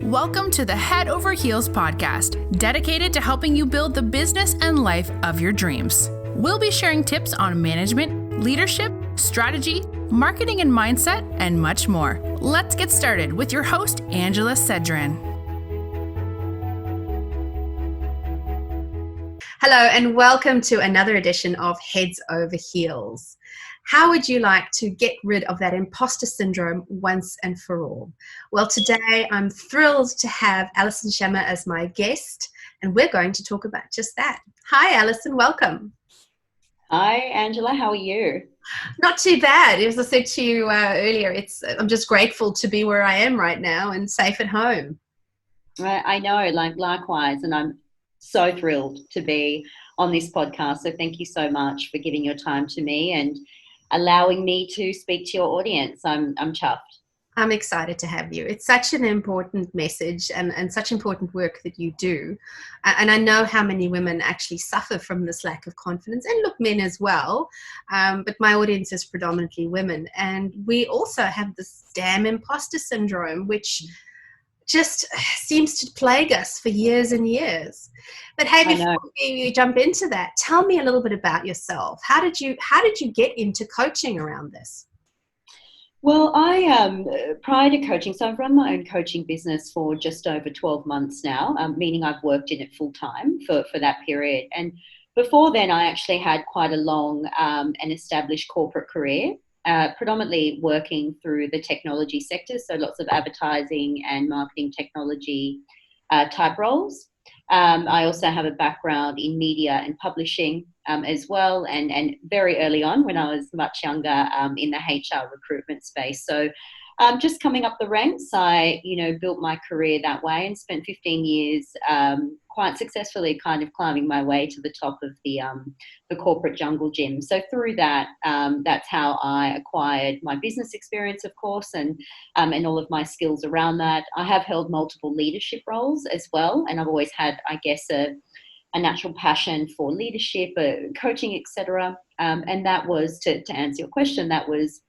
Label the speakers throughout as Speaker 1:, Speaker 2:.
Speaker 1: Welcome to the Head Over Heels podcast, dedicated to helping you build the business and life of your dreams. We'll be sharing tips on management, leadership, strategy, marketing and mindset, and much more. Let's get started with your host, Angela Cedrin.
Speaker 2: Hello, and welcome to another edition of Heads Over Heels. How would you like to get rid of that imposter syndrome once and for all? Well, today I'm thrilled to have Alison Shammer as my guest, and we're going to talk about just that. Hi, Alison, welcome.
Speaker 3: Hi, Angela. How are you?
Speaker 2: Not too bad. As I said to you earlier, I'm just grateful to be where I am right now and safe at home.
Speaker 3: I know, likewise, and I'm so thrilled to be on this podcast. So thank you so much for giving your time to me and allowing me to speak to your audience. I'm chuffed.
Speaker 2: I'm excited to have you. It's such an important message and such important work that you do. And I know how many women actually suffer from this lack of confidence, and look, men as well. But my audience is predominantly women. And we also have this damn imposter syndrome, which just seems to plague us for years and years. But hey, before you jump into that, tell me a little bit about yourself. How did you get into coaching around this?
Speaker 3: Well, prior to coaching, so I've run my own coaching business for just over 12 months now, meaning I've worked in it full time for that period. And before then, I actually had quite a long and established corporate career. Predominantly working through the technology sector, so lots of advertising and marketing technology type roles. I also have a background in media and publishing as well, and very early on when I was much younger in the HR recruitment space. So just coming up the ranks, I built my career that way and spent 15 years quite successfully kind of climbing my way to the top of the corporate jungle gym. So through that, that's how I acquired my business experience, of course, and all of my skills around that. I have held multiple leadership roles as well, and I've always had, I guess, a natural passion for leadership, coaching, etc. And that was, to answer your question, that was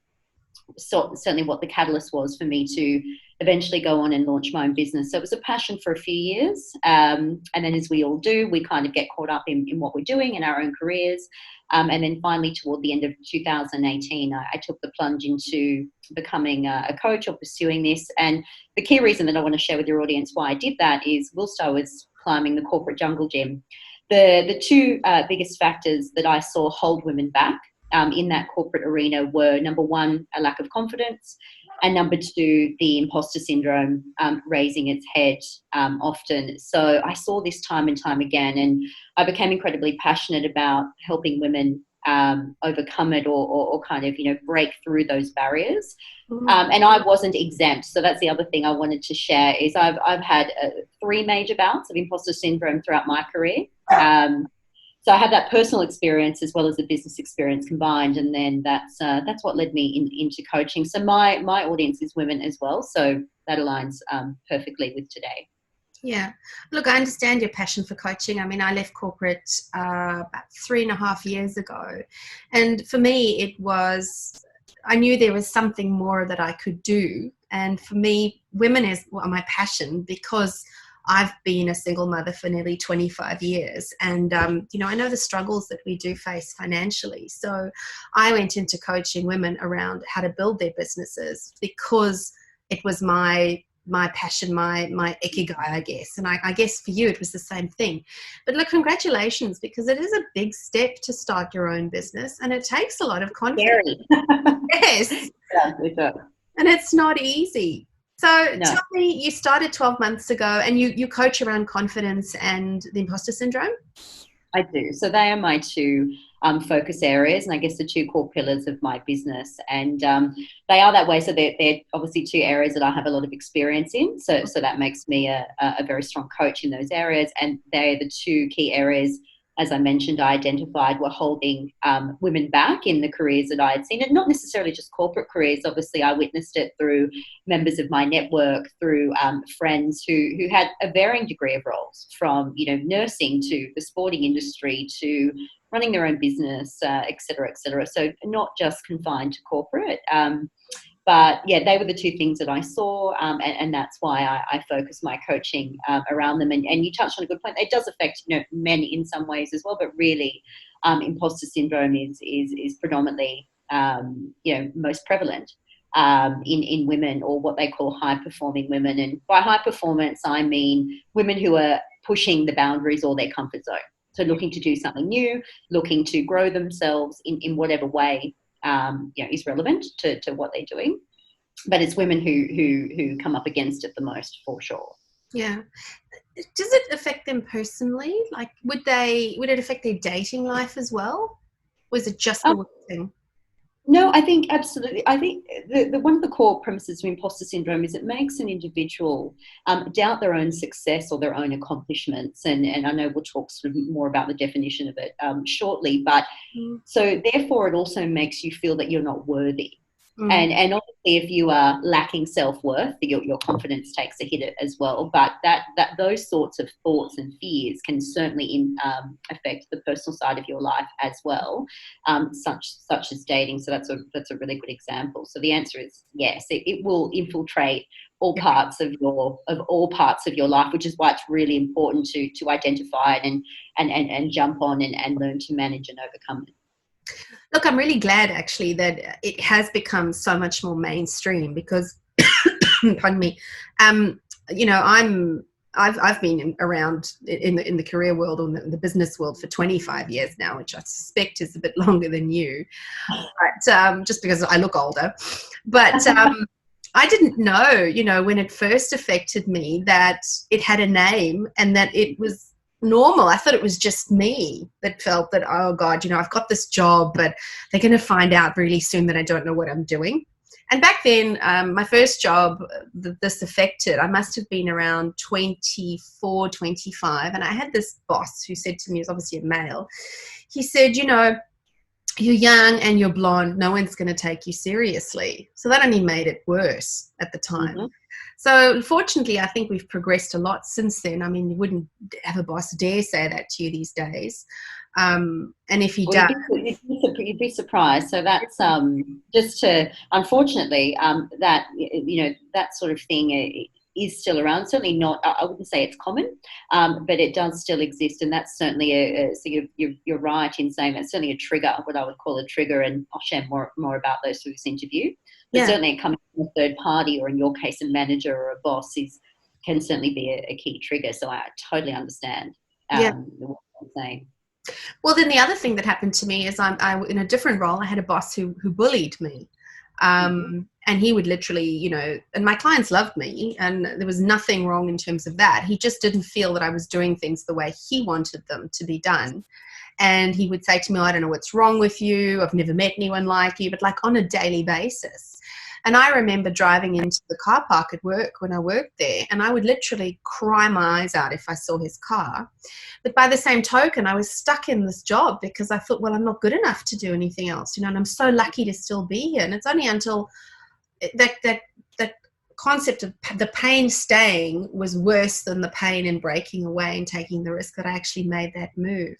Speaker 3: certainly what the catalyst was for me to eventually go on and launch my own business. So it was a passion for a few years. And then, as we all do, we kind of get caught up in what we're doing in our own careers. And then finally, toward the end of 2018, I took the plunge into becoming a coach or pursuing this. And the key reason that I want to share with your audience why I did that is, whilst I was climbing the corporate jungle gym, the two biggest factors that I saw hold women back in that corporate arena were, number one, a lack of confidence, and number two, the imposter syndrome raising its head often. So I saw this time and time again, and I became incredibly passionate about helping women overcome it or kind of, break through those barriers. And I wasn't exempt. So that's the other thing I wanted to share is I've had 3 major bouts of imposter syndrome throughout my career. So I had that personal experience as well as the business experience combined, and then that's what led me into coaching. So my audience is women as well, so that aligns perfectly with today.
Speaker 2: Yeah. Look, I understand your passion for coaching. I mean, I left corporate about 3.5 years ago, and for me, I knew there was something more that I could do, and for me, women is my passion because I've been a single mother for nearly 25 years. And, I know the struggles that we do face financially. So I went into coaching women around how to build their businesses because it was my passion, my ikigai, I guess. And I guess for you, it was the same thing. But look, congratulations, because it is a big step to start your own business. And it takes a lot of confidence. Yes.
Speaker 3: Yeah, it does.
Speaker 2: And it's not easy. So Tell me, you started 12 months ago and you coach around confidence and the imposter syndrome?
Speaker 3: I do. So they are my 2 focus areas, and I guess the 2 core pillars of my business. And they are that way. So they're obviously 2 areas that I have a lot of experience in. So that makes me a very strong coach in those areas. And they're the 2 key areas, as I mentioned, I identified were holding women back in the careers that I had seen, and not necessarily just corporate careers. Obviously, I witnessed it through members of my network, through friends who had a varying degree of roles, from nursing to the sporting industry to running their own business, et cetera, et cetera. So not just confined to corporate. But yeah, they were the two things that I saw, and that's why I focus my coaching around them. And you touched on a good point. It does affect men in some ways as well, but really, imposter syndrome is predominantly most prevalent in women, or what they call high performing women. And by high performance, I mean women who are pushing the boundaries or their comfort zone. So looking to do something new, looking to grow themselves in whatever way is relevant to what they're doing. But it's women who come up against it the most, for sure.
Speaker 2: Yeah. Does it affect them personally? Like, would it affect their dating life as well? Or is it just the work thing?
Speaker 3: No, I think absolutely. I think the one of the core premises of imposter syndrome is it makes an individual doubt their own success or their own accomplishments. And I know we'll talk sort of more about the definition of it shortly. But so therefore, it also makes you feel that you're not worthy. And obviously, if you are lacking self-worth, your confidence takes a hit as well. But that those sorts of thoughts and fears can certainly affect the personal side of your life as well, such as dating. So that's a really good example. So the answer is yes. It will infiltrate all parts of your life, which is why it's really important to identify it and jump on and learn to manage and overcome it.
Speaker 2: Look, I'm really glad actually that it has become so much more mainstream because, pardon me, I've been around in the career world or in the business world for 25 years now, which I suspect is a bit longer than you, but just because I look older. But I didn't know, when it first affected me, that it had a name and that it was normal. I thought it was just me that felt that, oh God, I've got this job, but they're going to find out really soon that I don't know what I'm doing. And back then, my first job that this affected, I must have been around 24, 25. And I had this boss who said to me, he was obviously a male. He said, you're young and you're blonde. No one's going to take you seriously. So that only made it worse at the time. Mm-hmm. So unfortunately, I think we've progressed a lot since then. I mean, you wouldn't have a boss dare say that to you these days. And if he does...
Speaker 3: You'd be surprised. So that's just to, unfortunately, that sort of thing is still around. Certainly not, I wouldn't say it's common, but it does still exist. And that's certainly, so you're right in saying that's certainly a trigger, what I would call a trigger. And I'll share more about those through this interview. But certainly coming from a third party, or in your case, a manager or a boss, can certainly be a key trigger. So I totally understand what you're saying.
Speaker 2: Well, then the other thing that happened to me is I in a different role, I had a boss who bullied me. And he would literally, and my clients loved me and there was nothing wrong in terms of that. He just didn't feel that I was doing things the way he wanted them to be done. And he would say to me, I don't know what's wrong with you. I've never met anyone like you, but like on a daily basis. And I remember driving into the car park at work when I worked there, and I would literally cry my eyes out if I saw his car. But by the same token, I was stuck in this job because I thought, well, I'm not good enough to do anything else, and I'm so lucky to still be here. And it's only until that concept of the pain staying was worse than the pain in breaking away and taking the risk that I actually made that move.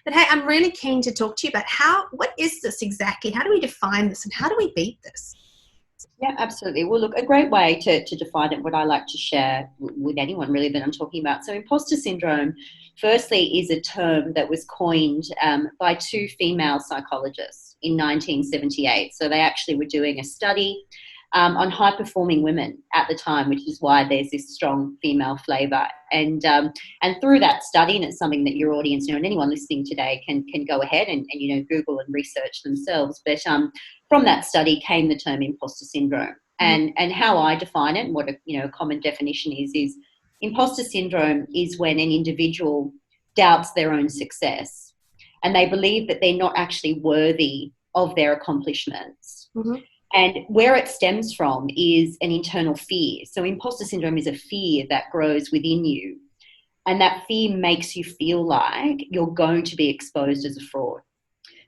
Speaker 2: But hey, I'm really keen to talk to you about what is this exactly? How do we define this and how do we beat this?
Speaker 3: Yeah, absolutely. Well, look, a great way to define it, what I like to share with anyone really that I'm talking about. So imposter syndrome, firstly, is a term that was coined by two female psychologists in 1978. So they actually were doing a study on high-performing women at the time, which is why there's this strong female flavour. And through that study, and it's something that your audience, and anyone listening today can go ahead and Google and research themselves. But from that study came the term imposter syndrome. And how I define it, and what a common definition is imposter syndrome is when an individual doubts their own success and they believe that they're not actually worthy of their accomplishments. Mm-hmm. And where it stems from is an internal fear. So imposter syndrome is a fear that grows within you. And that fear makes you feel like you're going to be exposed as a fraud.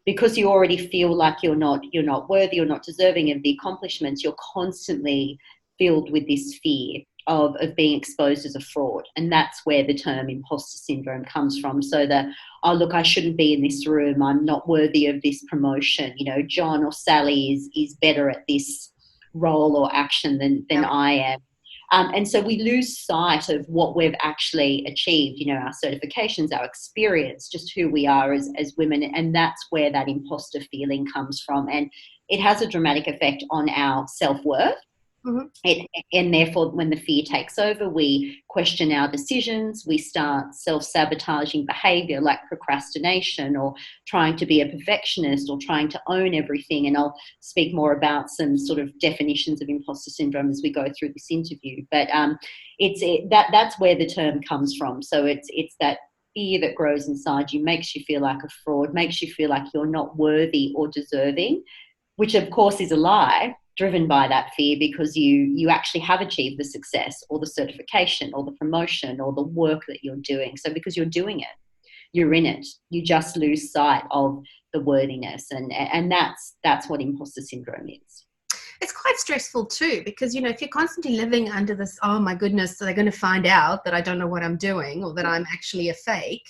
Speaker 3: Because you already feel like you're not worthy or not deserving of the accomplishments, you're constantly filled with this fear of being exposed as a fraud. And that's where the term imposter syndrome comes from. So look, I shouldn't be in this room. I'm not worthy of this promotion. John or Sally is better at this role or action than I am. And so we lose sight of what we've actually achieved, you know, our certifications, our experience, just who we are as women. And that's where that imposter feeling comes from. And it has a dramatic effect on our self-worth. Mm-hmm. And therefore, when the fear takes over, we question our decisions. We start self-sabotaging behavior like procrastination or trying to be a perfectionist or trying to own everything. And I'll speak more about some sort of definitions of imposter syndrome as we go through this interview. But that's where the term comes from. So it's that fear that grows inside you, makes you feel like a fraud, makes you feel like you're not worthy or deserving, which of course is a lie, driven by that fear, because you actually have achieved the success or the certification or the promotion or the work that you're doing. So because you're doing it, you're in it, you just lose sight of the worthiness. And that's what imposter syndrome is.
Speaker 2: It's quite stressful too, because, you know, if you're constantly living under this, oh my goodness, so they're going to find out that I don't know what I'm doing or that I'm actually a fake,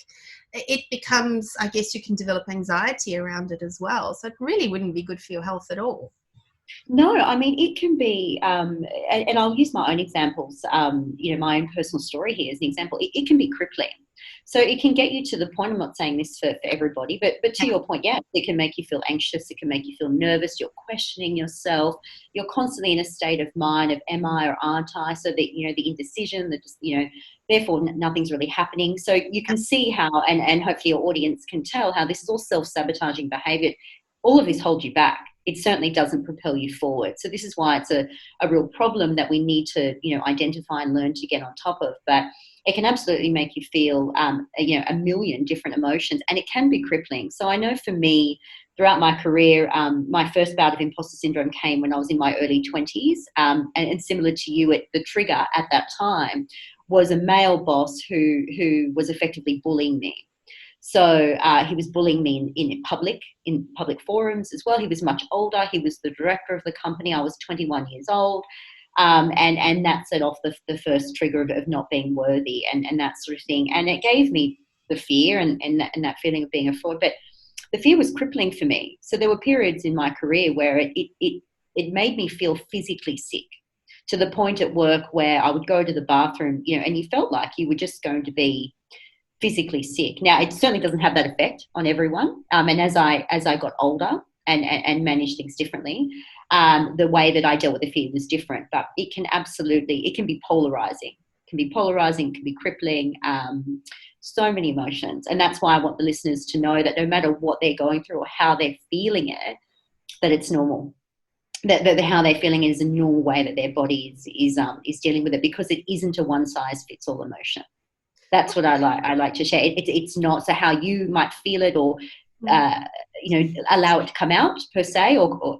Speaker 2: it becomes, I guess you can develop anxiety around it as well. So it really wouldn't be good for your health at all.
Speaker 3: No, I mean, it can be, and I'll use my own examples, you know, my own personal story here as an example. It can be crippling. So it can get you to the point, I'm not saying this for everybody, but to your point, yeah, it can make you feel anxious. It can make you feel nervous. You're questioning yourself. You're constantly in a state of mind of am I or aren't I? So that, you know, the indecision, that just, you know, therefore nothing's really happening. So you can see how, and hopefully your audience can tell how this is all self-sabotaging behavior. All of this holds you back. It certainly doesn't propel you forward. So this is why it's a real problem that we need to, you know, identify and learn to get on top of. But it can absolutely make you feel, you know, a million different emotions, and it can be crippling. So I know for me, throughout my career, my first bout of imposter syndrome came when I was in my early 20s. And similar to you, the trigger at that time was a male boss who was effectively bullying me. So he was bullying me in public forums as well. He was much older. He was the director of the company. I was 21 years old. And that set off the first trigger of not being worthy and that sort of thing. And it gave me the fear and that feeling of being a fraud. But the fear was crippling for me. So there were periods in my career where it made me feel physically sick, to the point at work where I would go to the bathroom, you know, and you felt like you were just going to be physically sick. Now, it certainly doesn't have that effect on everyone. And as I got older and managed things differently, the way that I dealt with the fear was different. But it can be polarizing. It can be crippling, so many emotions. And that's why I want the listeners to know that no matter what they're going through or how they're feeling it, that it's normal. That how they're feeling it is a normal way that their body is dealing with it, because it isn't a one size fits all emotion. That's what I like to share. It's not, so how you might feel it or, you know, allow it to come out per se, or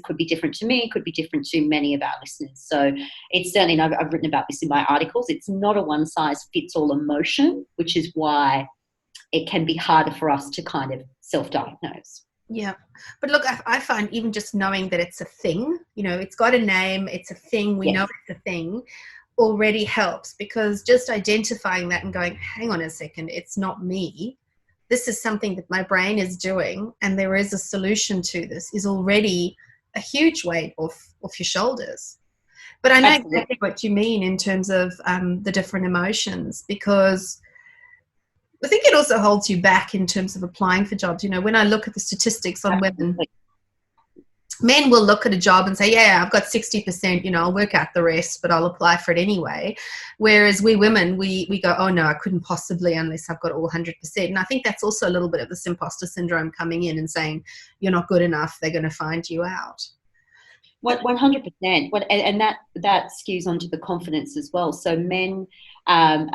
Speaker 3: could be different to me, could be different to many of our listeners. So it's certainly, and I've written about this in my articles, it's not a one size fits all emotion, which is why it can be harder for us to kind of self-diagnose.
Speaker 2: Yeah. But look, I find even just knowing that it's a thing, you know, it's got a name, it's a thing, we know it's a thing, already helps, because just identifying that and going, hang on a second, it's not me. This is something that my brain is doing, and there is a solution to this, is already a huge weight off your shoulders. But I know exactly what you mean in terms of the different emotions, because I think it also holds you back in terms of applying for jobs. You know, when I look at the statistics on women, men will look at a job and say, yeah, I've got 60%, you know, I'll work out the rest, but I'll apply for it anyway. Whereas we women, we go, oh no, I couldn't possibly unless I've got all 100%. And I think that's also a little bit of this imposter syndrome coming in and saying, you're not good enough, they're going to find you out.
Speaker 3: 100%. And that skews onto the confidence as well. So men are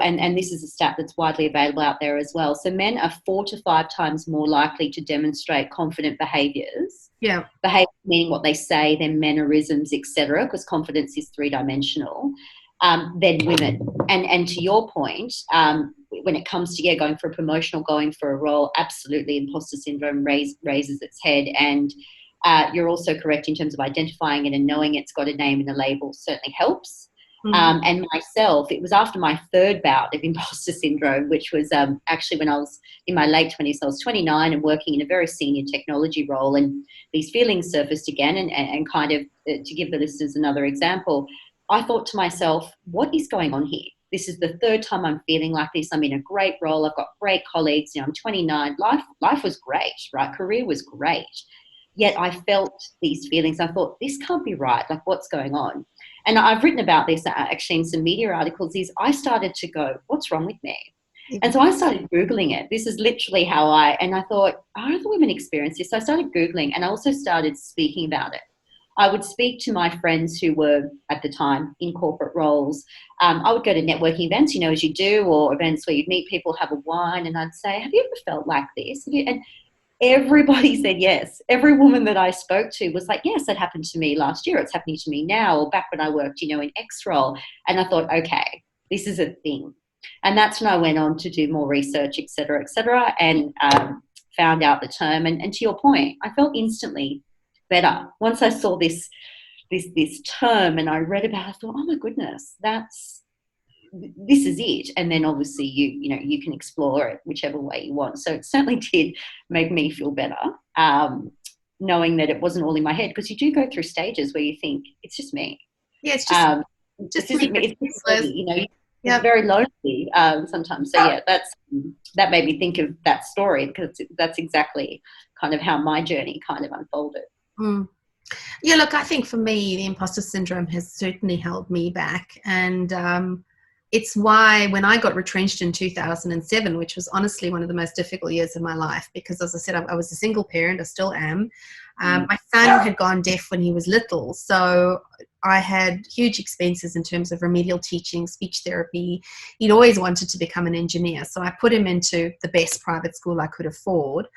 Speaker 3: and this is a stat that's widely available out there as well. So men are 4 to 5 times more likely to demonstrate confident behaviours. Yeah. Behaviour meaning what they say, their mannerisms, etc., because confidence is 3-dimensional, than women. And to your point, when it comes to going for a promotion or going for a role, absolutely imposter syndrome raises its head. And you're also correct in terms of identifying it and knowing it's got a name and a label certainly helps. And myself, it was after my third bout of imposter syndrome, which was actually when I was in my late 20s. I was 29 and working in a very senior technology role, and these feelings surfaced again. And kind of to give the listeners another example, I thought to myself, what is going on here? This is the third time I'm feeling like this. I'm in a great role. I've got great colleagues. I'm 29. Life was great, right? Career was great. Yet I felt these feelings. I thought, this can't be right. Like, what's going on? And I've written about this actually in some media articles. I started to go, what's wrong with me? And so I started Googling it. This is literally how I thought, are other women experience this? So I started Googling, and I also started speaking about it. I would speak to my friends who were at the time in corporate roles. I would go to networking events, as you do, or events where you'd meet people, have a wine, and I'd say, have you ever felt like this? And everybody said yes. Every woman that I spoke to was like, yes, that happened to me last year. It's happening to me now, or back when I worked, in X role. And I thought, okay, this is a thing. And that's when I went on to do more research, et cetera, and found out the term. And to your point, I felt instantly better. Once I saw this term and I read about it, I thought, oh my goodness, this is it. And then obviously you can explore it whichever way you want. So it certainly did make me feel better, knowing that it wasn't all in my head, because you do go through stages where you think it's just me.
Speaker 2: Yeah, it's just
Speaker 3: me. It's very lonely sometimes. So yeah, that made me think of that story, because that's exactly kind of how my journey kind of unfolded.
Speaker 2: Yeah, look, I think for me, the imposter syndrome has certainly held me back. And it's why when I got retrenched in 2007, which was honestly one of the most difficult years of my life, because as I said, I was a single parent, I still am. My son had gone deaf when he was little. So I had huge expenses in terms of remedial teaching, speech therapy. He'd always wanted to become an engineer. So I put him into the best private school I could afford.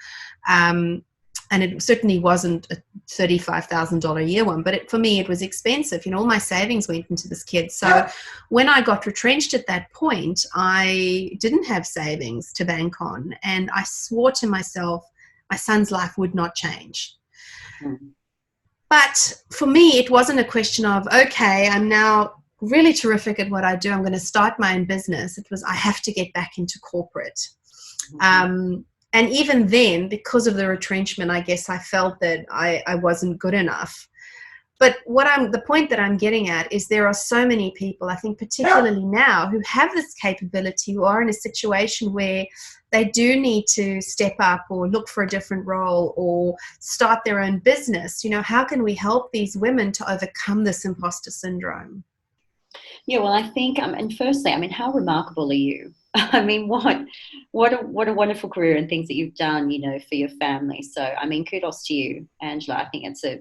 Speaker 2: And it certainly wasn't a $35,000 a year one, but for me, it was expensive. All my savings went into this kid. So when I got retrenched at that point, I didn't have savings to bank on. And I swore to myself, my son's life would not change. But for me, it wasn't a question of, okay, I'm now really terrific at what I do. I'm going to start my own business. It was, I have to get back into corporate. And even then, because of the retrenchment, I guess I felt that I wasn't good enough. But the point that I'm getting at is there are so many people, I think particularly now, who have this capability, who are in a situation where they do need to step up or look for a different role or start their own business. How can we help these women to overcome this imposter syndrome?
Speaker 3: Yeah, well, I think, and firstly, how remarkable are you? What a wonderful career and things that you've done, for your family. So, kudos to you, Angela. I think it's a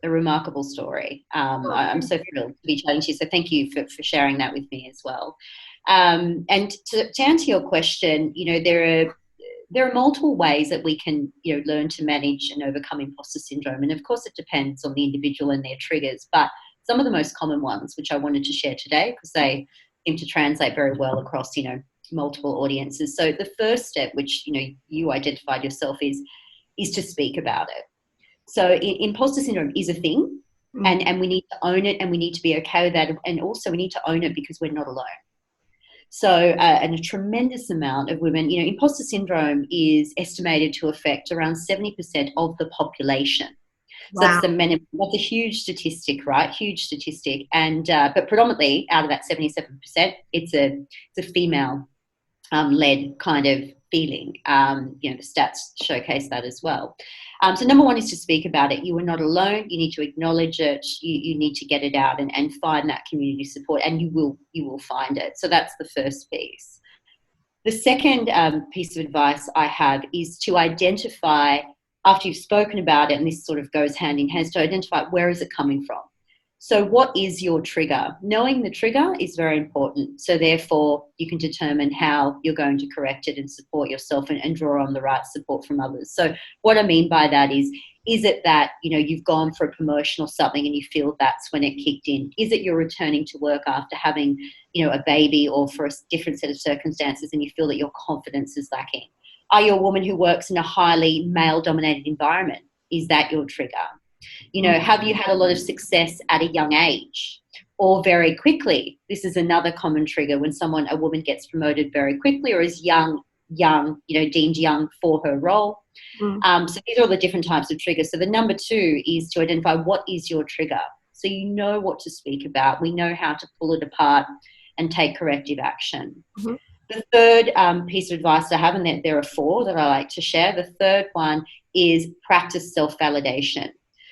Speaker 3: remarkable story. I'm so thrilled to be chatting to you. So thank you for sharing that with me as well. And to answer your question, there are multiple ways that we can, learn to manage and overcome imposter syndrome. And of course, it depends on the individual and their triggers. But some of the most common ones, which I wanted to share today, because they seem to translate very well across, multiple audiences. So the first step, which, you identified yourself, is to speak about it. So imposter syndrome is a thing, and we need to own it, and we need to be okay with that. And also we need to own it because we're not alone. So, and a tremendous amount of women, imposter syndrome is estimated to affect around 70% of the population. So wow. That's a huge statistic, right? Huge statistic. And, but predominantly out of that 77%, it's a female led kind of feeling. The stats showcase that as well. So number one is to speak about it. You are not alone. You need to acknowledge it. You need to get it out and find that community support, and you will find it. So that's the first piece. The second piece of advice I have is to identify, after you've spoken about it, and this sort of goes hand in hand, to identify where is it coming from. So what is your trigger? Knowing the trigger is very important. So therefore, you can determine how you're going to correct it and support yourself and draw on the right support from others. So what I mean by that is it that, you've gone for a promotion or something and you feel that's when it kicked in? Is it you're returning to work after having, a baby or for a different set of circumstances and you feel that your confidence is lacking? Are you a woman who works in a highly male-dominated environment? Is that your trigger? Have you had a lot of success at a young age? or very quickly. This is another common trigger when a woman gets promoted very quickly or is young, deemed young for her role. So these are all the different types of triggers. So the number 2 is to identify what is your trigger. So you know what to speak about. We know how to pull it apart and take corrective action.
Speaker 2: Mm-hmm.
Speaker 3: The third piece of advice I have, and there are 4 that I like to share. The third one is practice self-validation.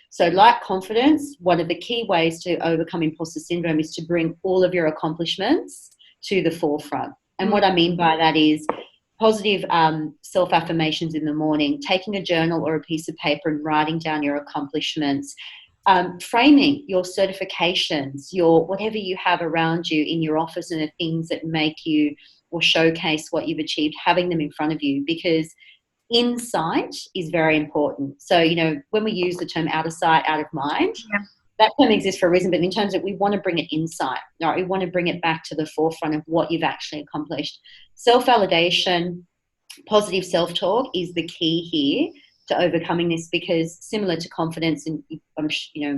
Speaker 3: So like confidence, one of the key ways to overcome imposter syndrome is to bring all of your accomplishments to the forefront. And what I mean by that is positive self-affirmations in the morning, taking a journal or a piece of paper and writing down your accomplishments, framing your certifications, your whatever you have around you in your office and the things that make you or showcase what you've achieved, having them in front of you, because insight is very important. So, when we use the term out of sight, out of mind, that term exists for a reason, but in terms of we want to bring it insight, right? We want to bring it back to the forefront of what you've actually accomplished. Self-validation, positive self-talk is the key here to overcoming this, because similar to confidence, and I'm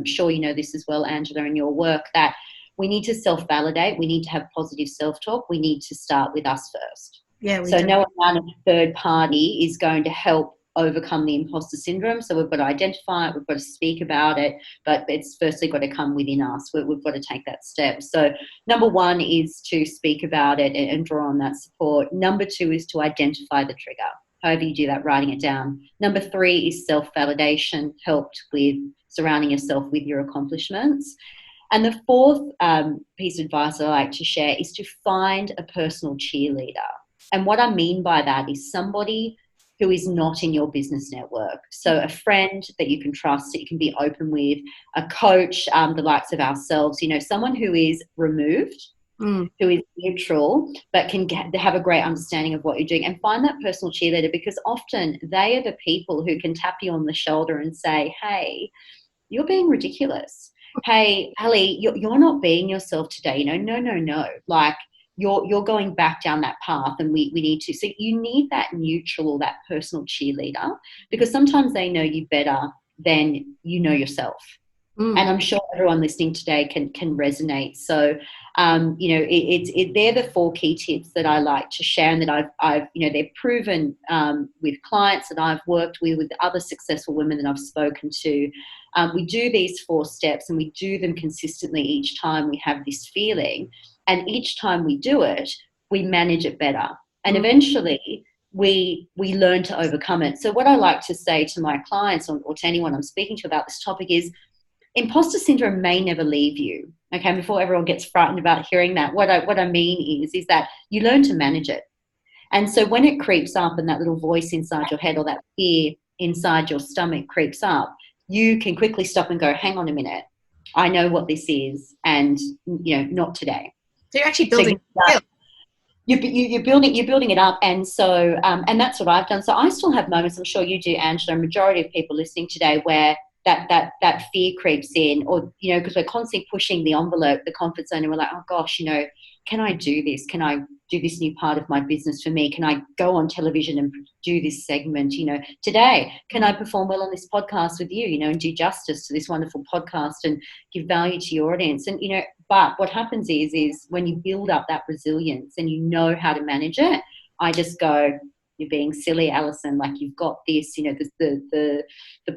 Speaker 3: sure you know this as well, Angela, in your work, that we need to self-validate, we need to have positive self-talk, we need to start with us first.
Speaker 2: Yeah.
Speaker 3: So no amount of third party is going to help overcome the imposter syndrome. So we've got to identify it, we've got to speak about it, but it's firstly got to come within us. We've got to take that step. So number 1 is to speak about it and draw on that support. Number 2 is to identify the trigger. However you do that, writing it down. Number 3 is self-validation, helped with surrounding yourself with your accomplishments. And the 4th piece of advice I like to share is to find a personal cheerleader. And what I mean by that is somebody who is not in your business network. So a friend that you can trust, that you can be open with, a coach, the likes of ourselves, someone who is removed, who is neutral, but can have a great understanding of what you're doing, and find that personal cheerleader, because often they are the people who can tap you on the shoulder and say, hey, you're being ridiculous. Hey, Ali, you're not being yourself today. No. Like, you're going back down that path, and we need to. So you need that neutral or that personal cheerleader, because sometimes they know you better than you know yourself. And I'm sure everyone listening today can resonate. So, they're the 4 key tips that I like to share, and that I've they're proven with clients that I've worked with other successful women that I've spoken to. We do these 4 steps, and we do them consistently each time we have this feeling. And each time we do it, we manage it better. And eventually we learn to overcome it. So what I like to say to my clients or to anyone I'm speaking to about this topic is, imposter syndrome may never leave you. Okay, before everyone gets frightened about hearing that, what I mean is that you learn to manage it. And so when it creeps up and that little voice inside your head or that fear inside your stomach creeps up, you can quickly stop and go, hang on a minute, I know what this is, and not today.
Speaker 2: So you're actually building
Speaker 3: you're building it up, and so and that's what I've done. So I still have moments, I'm sure you do, Angela, a majority of people listening today, where that fear creeps in, or because we're constantly pushing the envelope, the comfort zone, and we're like, oh gosh, can I do this? Can I do this new part of my business for me? Can I go on television and do this segment? Today, can I perform well on this podcast with you? And do justice to this wonderful podcast and give value to your audience? And but what happens is when you build up that resilience and you know how to manage it, I just go, you're being silly, Alison. Like, you've got this, the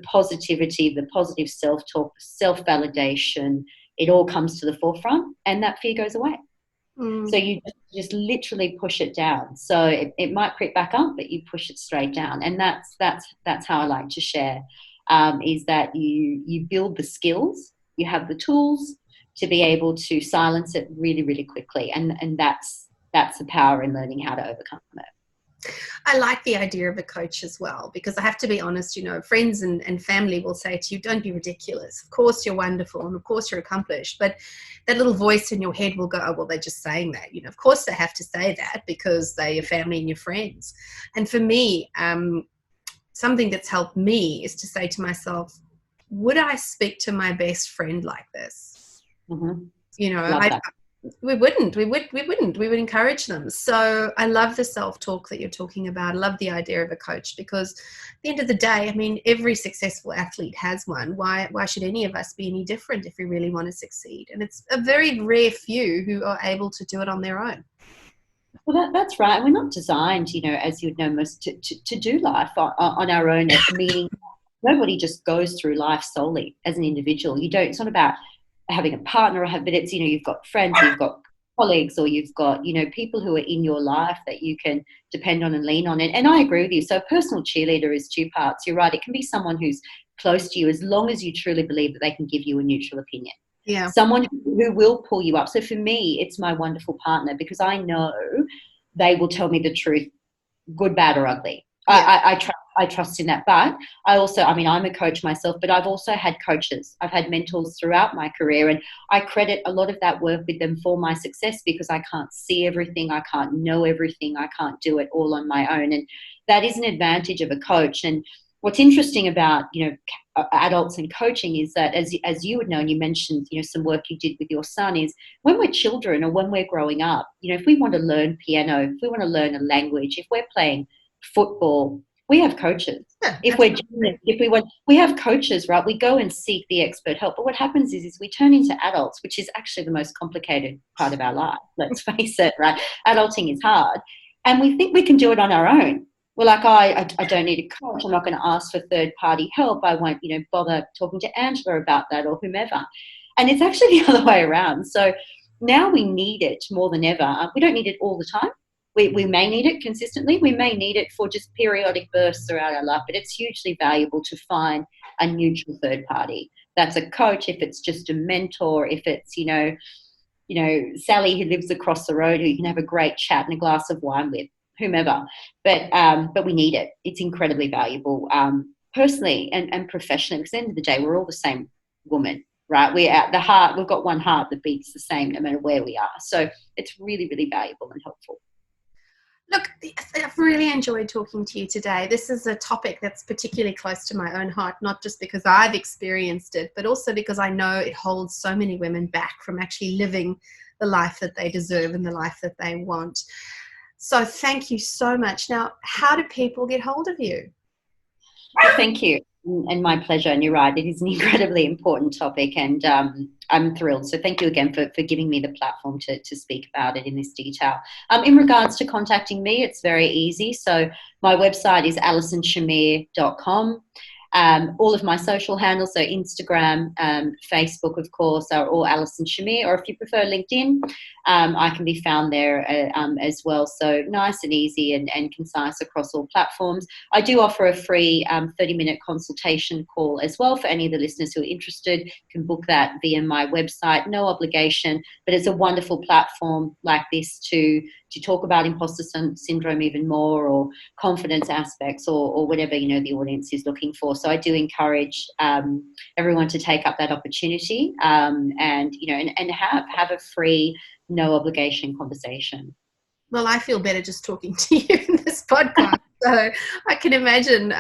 Speaker 3: positivity, the positive self-talk, self-validation, it all comes to the forefront, and that fear goes away. So you just literally push it down. So it might creep back up, but you push it straight down. And that's how I like to share, is that you build the skills, you have the tools to be able to silence it really, really quickly. And that's the power in learning how to overcome it.
Speaker 2: I like the idea of a coach as well, because I have to be honest, friends and family will say to you, don't be ridiculous. Of course you're wonderful, and of course you're accomplished. But that little voice in your head will go, oh, well, they're just saying that. Of course they have to say that because they're your family and your friends. And for me, something that's helped me is to say to myself, would I speak to my best friend like this?
Speaker 3: Mm-hmm.
Speaker 2: We wouldn't. We would encourage them. So I love the self-talk that you're talking about. I love the idea of a coach, because at the end of the day, I mean, every successful athlete has one. Why should any of us be any different if we really want to succeed? And it's a very rare few who are able to do it on their own.
Speaker 3: Well, that's right. We're not designed, as you'd know, most to do life on our own, meaning nobody just goes through life solely as an individual. It's not about having a partner, but it's, you've got friends, you've got colleagues, or you've got, people who are in your life that you can depend on and lean on. And I agree with you. So a personal cheerleader is two parts. You're right. It can be someone who's close to you, as long as you truly believe that they can give you a neutral opinion.
Speaker 2: Yeah.
Speaker 3: Someone who will pull you up. So for me, it's my wonderful partner, because I know they will tell me the truth, good, bad, or ugly. Yeah. I trust in that. But I also, I'm a coach myself, but I've also had coaches. I've had mentors throughout my career, and I credit a lot of that work with them for my success, because I can't see everything. I can't know everything. I can't do it all on my own. And that is an advantage of a coach. And what's interesting about, adults and coaching is that, as you would know, and you mentioned, some work you did with your son, is when we're children or when we're growing up, if we want to learn piano, if we want to learn a language, if we're playing football, we have coaches. Yeah, we have coaches, right? We go and seek the expert help. But what happens is we turn into adults, which is actually the most complicated part of our life. Let's face it, right? Adulting is hard. And we think we can do it on our own. We're like, I don't need a coach. I'm not going to ask for third-party help. I won't, bother talking to Angela about that, or whomever. And it's actually the other way around. So now we need it more than ever. We don't need it all the time. We may need it consistently. We may need it for just periodic bursts throughout our life, but it's hugely valuable to find a neutral third party. That's a coach, if it's just a mentor, if it's, Sally who lives across the road who you can have a great chat and a glass of wine with, whomever. But we need it. It's incredibly valuable, personally and professionally, because at the end of the day, we're all the same woman, right? We're at the heart. We've got one heart that beats the same no matter where we are. So it's really, really valuable and helpful.
Speaker 2: Look, I've really enjoyed talking to you today. This is a topic that's particularly close to my own heart, not just because I've experienced it, but also because I know it holds so many women back from actually living the life that they deserve and the life that they want. So thank you so much. Now, how do people get hold of you?
Speaker 3: Thank you. And my pleasure. And you're right, it is an incredibly important topic, and I'm thrilled. So thank you again for giving me the platform to speak about it in this detail. In regards to contacting me, it's very easy. So my website is alisonshamir.com. All of my social handles, so Instagram, Facebook, of course, are all Alison Shamir, or if you prefer LinkedIn, I can be found there as well. So nice and easy and concise across all platforms. I do offer a free 30-minute consultation call as well for any of the listeners who are interested. You can book that via my website, no obligation, but it's a wonderful platform like this to talk about imposter syndrome even more, or confidence aspects, or whatever, the audience is looking for. So I do encourage everyone to take up that opportunity and have a free, no obligation conversation.
Speaker 2: Well, I feel better just talking to you in this podcast. So I can imagine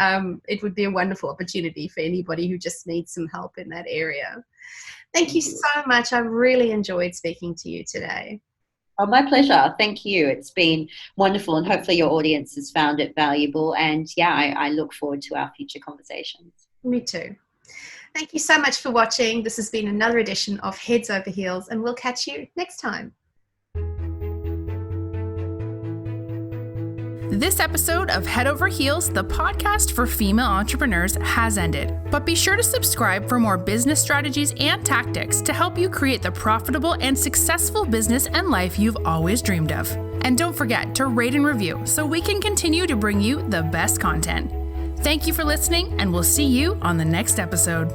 Speaker 2: it would be a wonderful opportunity for anybody who just needs some help in that area. Thank you so much. I really enjoyed speaking to you today.
Speaker 3: Oh, my pleasure. Thank you. It's been wonderful, and hopefully your audience has found it valuable. And I look forward to our future conversations.
Speaker 2: Me too. Thank you so much for watching. This has been another edition of Heads Over Heels, and we'll catch you next time.
Speaker 1: This episode of Head Over Heels, the podcast for female entrepreneurs, has ended. But be sure to subscribe for more business strategies and tactics to help you create the profitable and successful business and life you've always dreamed of. And don't forget to rate and review so we can continue to bring you the best content. Thank you for listening, and we'll see you on the next episode.